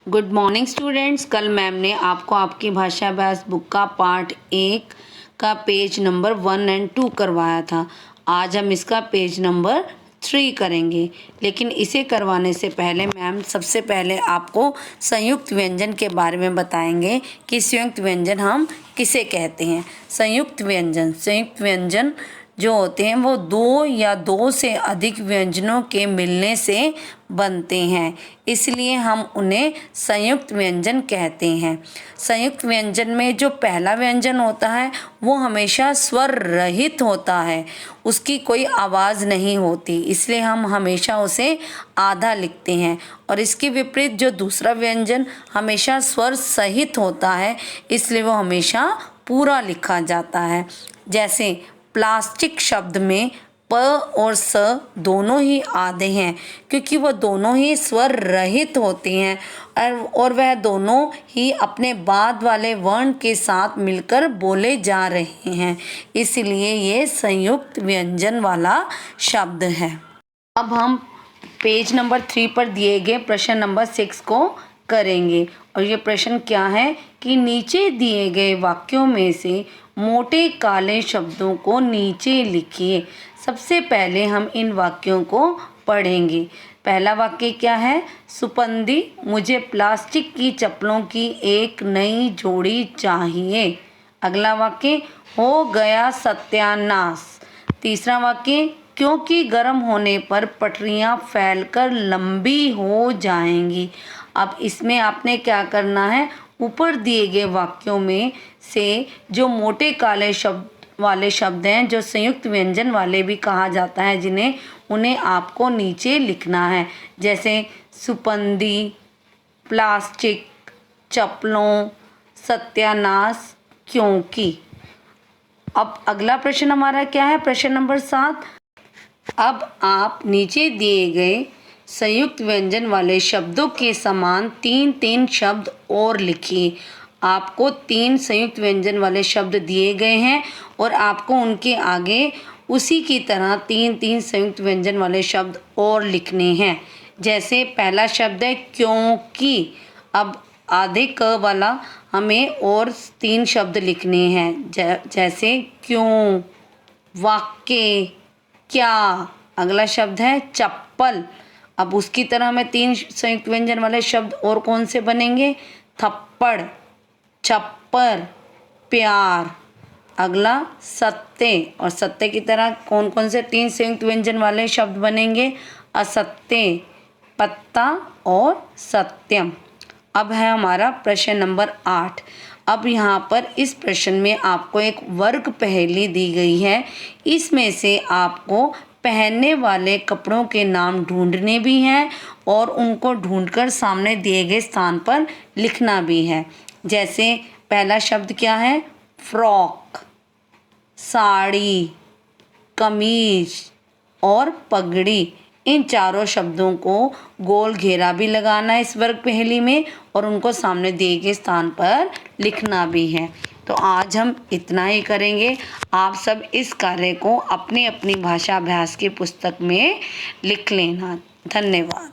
Good morning students. कल ma'am ने आपको आपकी भाषा अभ्यास बुक का पार्ट 1 का पेज नंबर 1 और 2 करवाया था। आज हम इसका पेज नंबर 3 करेंगे, लेकिन इसे करवाने से पहले मैम सबसे पहले आपको संयुक्त व्यंजन के बारे में बताएंगे कि संयुक्त व्यंजन हम किसे कहते हैं। संयुक्त व्यंजन जो होते हैं वो दो या दो से अधिक व्यंजनों के मिलने से बनते हैं, इसलिए हम उन्हें संयुक्त व्यंजन कहते हैं। संयुक्त व्यंजन में जो पहला व्यंजन होता है वो हमेशा स्वर रहित होता है, उसकी कोई आवाज़ नहीं होती, इसलिए हम हमेशा उसे आधा लिखते हैं। और इसके विपरीत जो दूसरा व्यंजन हमेशा स्वर सहित होता है, इसलिए वो हमेशा पूरा लिखा जाता है। जैसे प्लास्टिक शब्द में प और स दोनों ही आधे हैं, क्योंकि वह दोनों ही स्वर रहित होते हैं और वह दोनों ही अपने बाद वाले वर्ण के साथ मिलकर बोले जा रहे हैं, इसलिए ये संयुक्त व्यंजन वाला शब्द है। अब हम पेज नंबर 3 पर दिए गए प्रश्न नंबर 6 को करेंगे, और ये प्रश्न क्या है कि नीचे दिए गए वाक्यों में से मोटे काले शब्दों को नीचे लिखिए। सबसे पहले हम इन वाक्यों को पढ़ेंगे। पहला वाक्य क्या है? सुपंदी, मुझे प्लास्टिक की चप्पलों की एक नई जोड़ी चाहिए। अगला वाक्य, हो गया सत्यानाश। तीसरा वाक्य, क्योंकि गर्म होने पर पटरियां फैलकर लंबी हो जाएंगी। अब इसमें आपने क्या करना है, ऊपर दिए गए वाक्यों में से जो मोटे काले वाले शब्द हैं, जो संयुक्त व्यंजन वाले भी कहा जाता है, उन्हें आपको नीचे लिखना है। जैसे सुपंदी, प्लास्टिक, चप्पलों, सत्यानाश, क्योंकि। अब अगला प्रश्न हमारा क्या है? प्रश्न नंबर 7। अब आप नीचे दिए गए संयुक्त व्यंजन वाले शब्दों के समान 3-3 शब्द और लिखिए। आपको 3 संयुक्त व्यंजन वाले शब्द दिए गए हैं और आपको उनके आगे उसी की तरह 3-3 संयुक्त व्यंजन वाले शब्द और लिखने हैं। जैसे पहला शब्द है क्योंकि। अब आधे क वाला हमें और 3 शब्द लिखने हैं, जैसे क्यों, वाक्य, क्या। अगला शब्द है चप्पल। अब उसकी तरह हमें 3 संयुक्त व्यंजन वाले शब्द और कौन से बनेंगे? थप्पड़, छप्पर, प्यार। अगला सत्य, और सत्य की तरह कौन कौन से 3 संयुक्त व्यंजन वाले शब्द बनेंगे? असत्य, पत्ता और सत्यम। अब है हमारा प्रश्न नंबर 8। अब यहाँ पर इस प्रश्न में आपको एक वर्ग पहेली दी गई है। इसमें से आपको पहनने वाले कपड़ों के नाम ढूंढने भी हैं और उनको ढूंढकर सामने दिए गए स्थान पर लिखना भी है। जैसे पहला शब्द क्या है? फ्रॉक, साड़ी, कमीज और पगड़ी। इन चारों शब्दों को गोल घेरा भी लगाना है इस वर्ग पहेली में, और उनको सामने दिए गए स्थान पर लिखना भी है। तो आज हम इतना ही करेंगे। आप सब इस कार्य को अपनी अपनी भाषा अभ्यास की पुस्तक में लिख लेना। धन्यवाद।